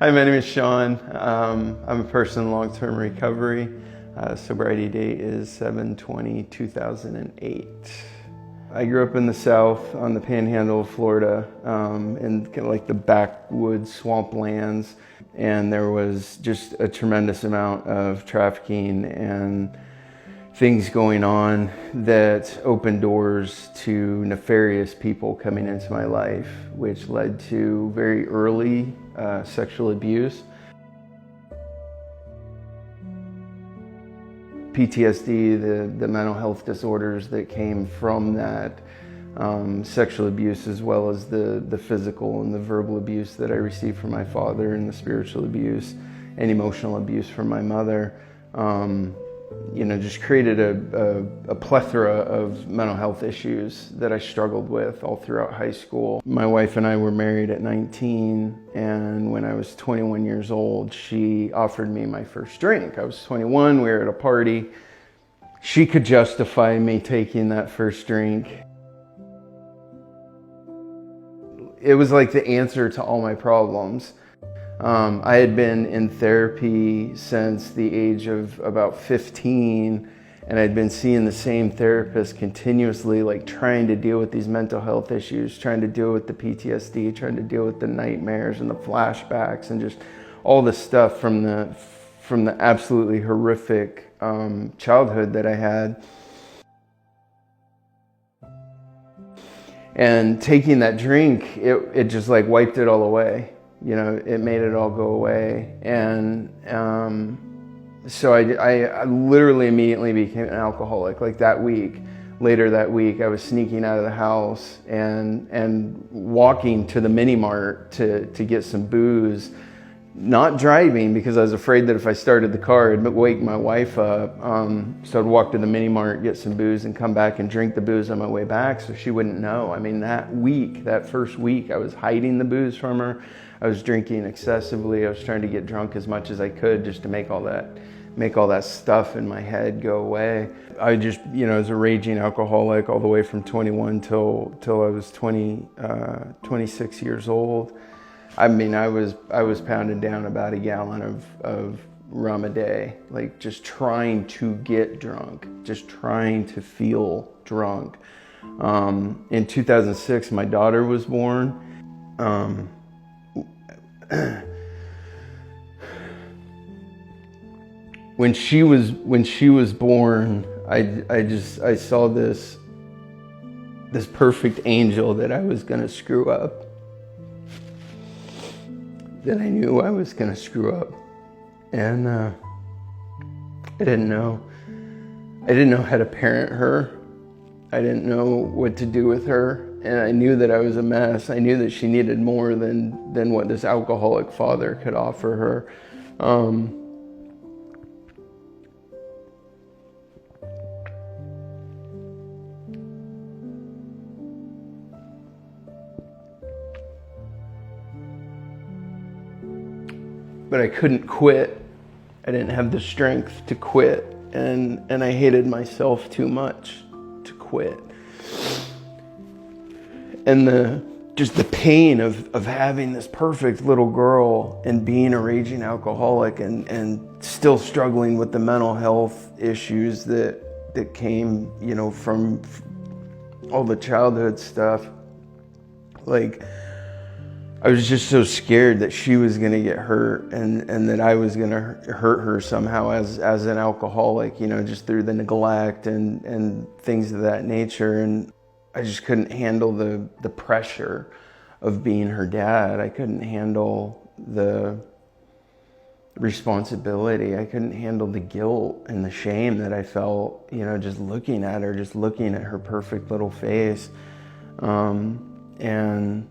Hi, my name is Sean. I'm a person in long-term recovery. Sobriety date is 7/20/2008. I grew up in the South on the Panhandle of Florida, in kind of like the backwoods swamplands, and there was just a tremendous amount of trafficking and things going on that opened doors to nefarious people coming into my life, which led to very early sexual abuse. PTSD, the mental health disorders that came from that sexual abuse, as well as the physical and the verbal abuse that I received from my father, and the spiritual abuse and emotional abuse from my mother, just created a plethora of mental health issues that I struggled with all throughout high school. My wife and I were married at 19, and when I was 21 years old, she offered me my first drink. I was 21, we were at a party. She could justify me taking that first drink. It was like the answer to all my problems. I had been in therapy since the age of about 15, and I'd been seeing the same therapist continuously, like trying to deal with these mental health issues, trying to deal with the PTSD, trying to deal with the nightmares and the flashbacks, and just all the stuff from the absolutely horrific childhood that I had. And taking that drink, it just like wiped it all away. It made it all go away. And so I literally immediately became an alcoholic. Like later that week, I was sneaking out of the house and walking to the mini mart to get some booze, not driving because I was afraid that if I started the car, it'd wake my wife up. So I'd walk to the mini mart, get some booze, and come back and drink the booze on my way back so she wouldn't know. I mean, that first week, I was hiding the booze from her. I was drinking excessively. I was trying to get drunk as much as I could just to make all that stuff in my head go away. I just, was a raging alcoholic all the way from 21 till I was 26 years old. I mean, I was pounding down about a gallon of rum a day, like just trying to get drunk, just trying to feel drunk. In 2006, my daughter was born. When she was born, I saw this perfect angel that I was gonna screw up. That I knew I was gonna screw up, and I didn't know how to parent her. I didn't know what to do with her, and I knew that I was a mess. I knew that she needed more than what this alcoholic father could offer her. But I couldn't quit. I didn't have the strength to quit, and I hated myself too much to quit. And just the pain of having this perfect little girl and being a raging alcoholic and still struggling with the mental health issues that came, from all the childhood stuff. Like, I was just so scared that she was gonna get hurt and that I was gonna hurt her somehow as an alcoholic, just through the neglect and things of that nature. And I just couldn't handle the pressure of being her dad. I couldn't handle the responsibility. I couldn't handle the guilt and the shame that I felt, just looking at her, just looking at her perfect little face. And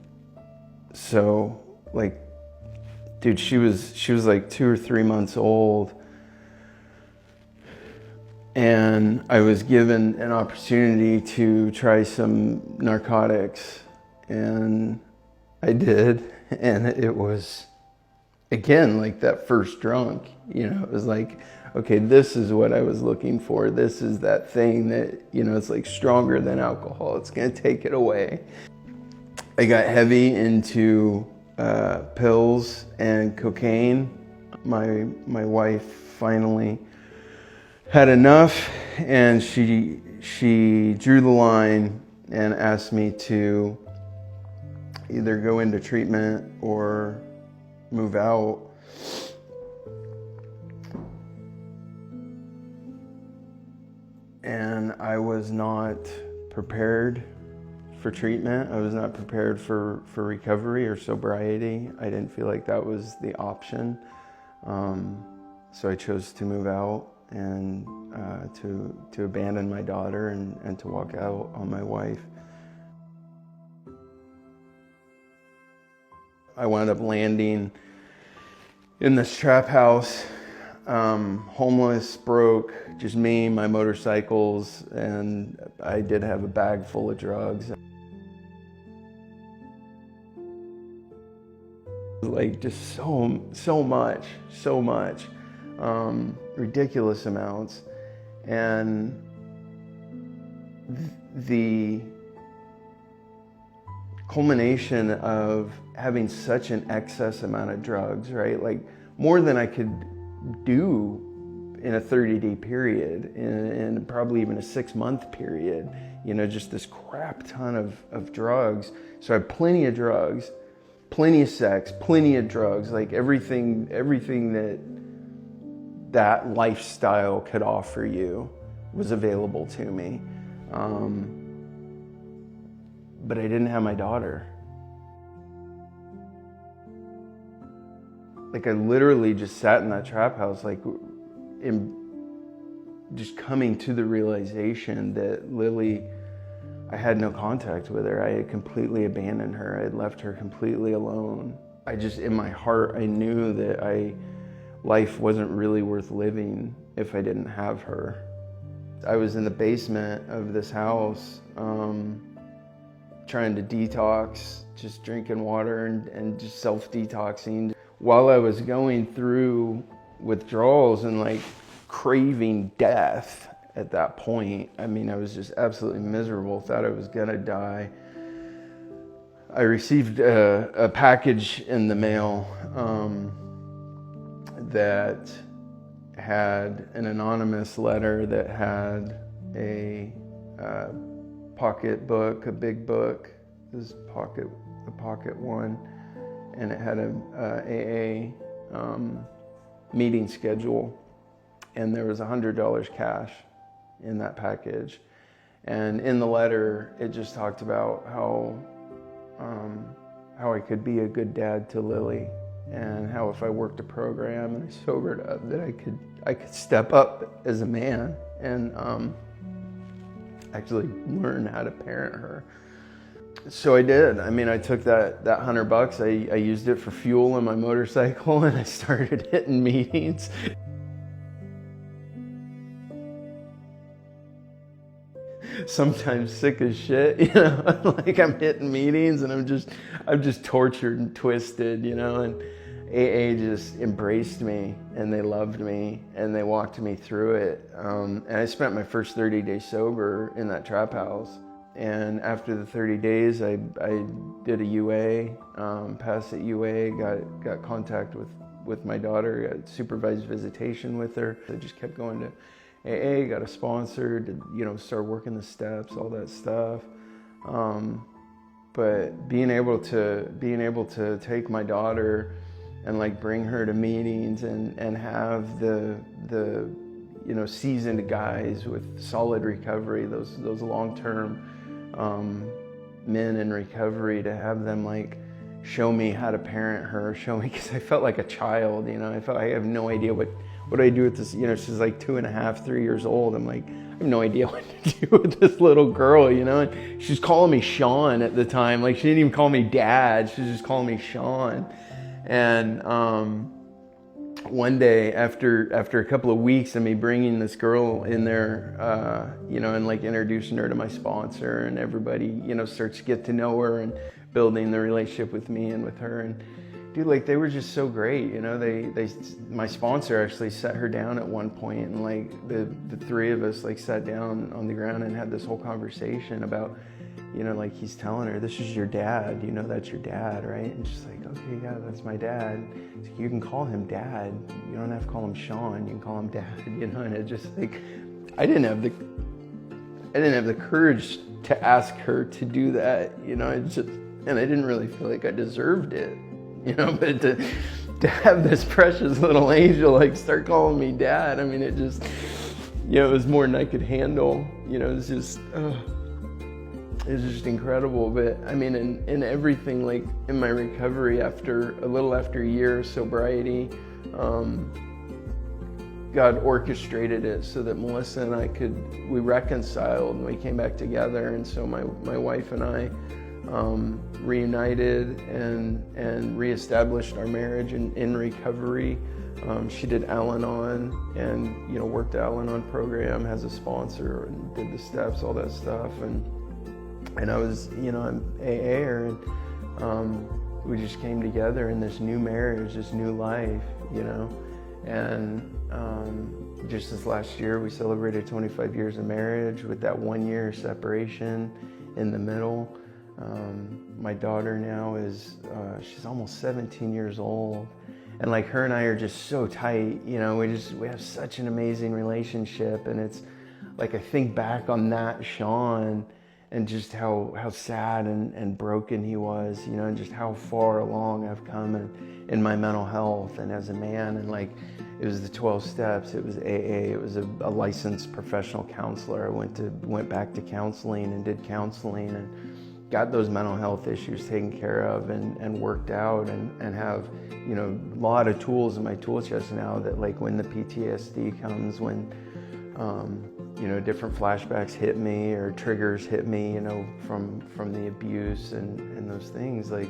so, like, dude, she was like 2 or 3 months old, and I was given an opportunity to try some narcotics, and I did, and it was, again, like that first drunk, it was like, okay, this is what I was looking for. This is that thing that, it's like stronger than alcohol. It's gonna take it away. I got heavy into pills and cocaine. My wife finally had enough, and she drew the line and asked me to either go into treatment or move out. And I was not prepared for treatment. I was not prepared for recovery or sobriety. I didn't feel like that was the option. So I chose to move out and to abandon my daughter and to walk out on my wife. I wound up landing in this trap house, homeless, broke, just me, my motorcycles, and I did have a bag full of drugs. Like just so much, ridiculous amounts. And the culmination of having such an excess amount of drugs, right? Like more than I could do in a 30-day period, and probably even a 6-month period, you know, just this crap ton of drugs. So I had plenty of drugs, plenty of sex, plenty of drugs, like everything that lifestyle could offer you was available to me. But I didn't have my daughter. Like I literally just sat in that trap house, like just coming to the realization that Lily, I had no contact with her. I had completely abandoned her. I had left her completely alone. I just, in my heart, I knew that life wasn't really worth living if I didn't have her. I was in the basement of this house, trying to detox, just drinking water and just self-detoxing. While I was going through withdrawals and like craving death at that point, I mean, I was just absolutely miserable, thought I was gonna die. I received a package in the mail that had an anonymous letter that had a pocket book, a big book, this a pocket one, and it had a AA meeting schedule, and there was $100 cash in that package. And in the letter, it just talked about how I could be a good dad to Lily, and how if I worked a program and I sobered up, that I could step up as a man and actually learn how to parent her. So I did. I mean, I took that $100, I used it for fuel in my motorcycle, and I started hitting meetings. Sometimes sick as shit, you know, like I'm hitting meetings and I'm just tortured and twisted, you know, and AA just embraced me and they loved me and they walked me through it. And I spent my first 30 days sober in that trap house. And after the 30 days, I did a UA, passed at UA, got contact with my daughter, got supervised visitation with her. I just kept going to AA, got a sponsor, start working the steps, all that stuff. But being able to take my daughter and like bring her to meetings and have the seasoned guys with solid recovery, those long-term men in recovery, to have them like show me how to parent her, because I felt like a child, you know. I felt I have no idea what do I do with this, she's like 2.5, 3 years old. I'm like, I have no idea what to do with this little girl, and she's calling me Sean at the time. Like, she didn't even call me Dad, she was just calling me Sean. And one day, after a couple of weeks of me bringing this girl in there, and like introducing her to my sponsor, and everybody, starts to get to know her and building the relationship with me and with her. And Dude, like they were just so great, you know. My sponsor actually sat her down at one point, and like the three of us like sat down on the ground and had this whole conversation about, you know, like he's telling her, this is your dad, you know, that's your dad, right? And she's like, okay, yeah, that's my dad. He's like, you can call him Dad. You don't have to call him Sean. You can call him Dad, you know. And it just like, I didn't have the courage to ask her to do that, you know. And I didn't really feel like I deserved it. You know, but to have this precious little angel like start calling me Dad, I mean, it just, you know, it was more than I could handle. You know, it was just incredible. But I mean, in everything, like in my recovery after a year of sobriety, God orchestrated it so that Melissa and I we reconciled and we came back together. And so my wife and I reunited and reestablished our marriage in recovery. She did Al-Anon and, you know, worked the Al-Anon program, has a sponsor and did the steps, all that stuff. And I was, you know, I'm AA'er, and we just came together in this new marriage, this new life, you know. And just this last year, we celebrated 25 years of marriage with that 1 year separation in the middle. My daughter now is, she's almost 17 years old. And like her and I are just so tight, you know, we have such an amazing relationship. And it's like, I think back on that Sean and just how sad and broken he was, you know, and just how far along I've come in my mental health and as a man. And like, it was the 12 steps, it was AA, it was a licensed professional counselor. I went back to counseling and did counseling and got those mental health issues taken care of and worked out and have, you know, a lot of tools in my tool chest now that like when the PTSD comes, when, you know, different flashbacks hit me or triggers hit me, you know, from the abuse and those things, like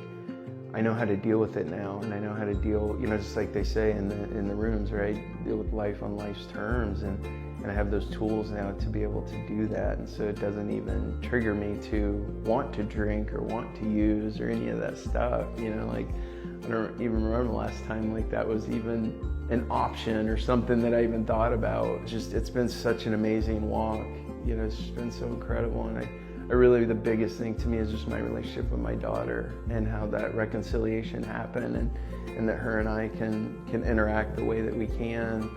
I know how to deal with it now, and I know how to deal, you know, just like they say in the rooms, right? Deal with life on life's terms, and I have those tools now to be able to do that, and so it doesn't even trigger me to want to drink or want to use or any of that stuff, you know, like I don't even remember the last time like that was even an option or something that I even thought about. It's been such an amazing walk, you know, it's just been so incredible. And I really, the biggest thing to me is just my relationship with my daughter and how that reconciliation happened and that her and I can interact the way that we can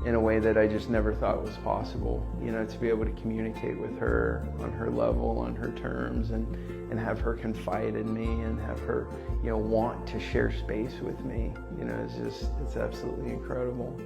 in a way that I just never thought was possible, you know, to be able to communicate with her on her level, on her terms, and have her confide in me and have her, you know, want to share space with me, you know, it's absolutely incredible.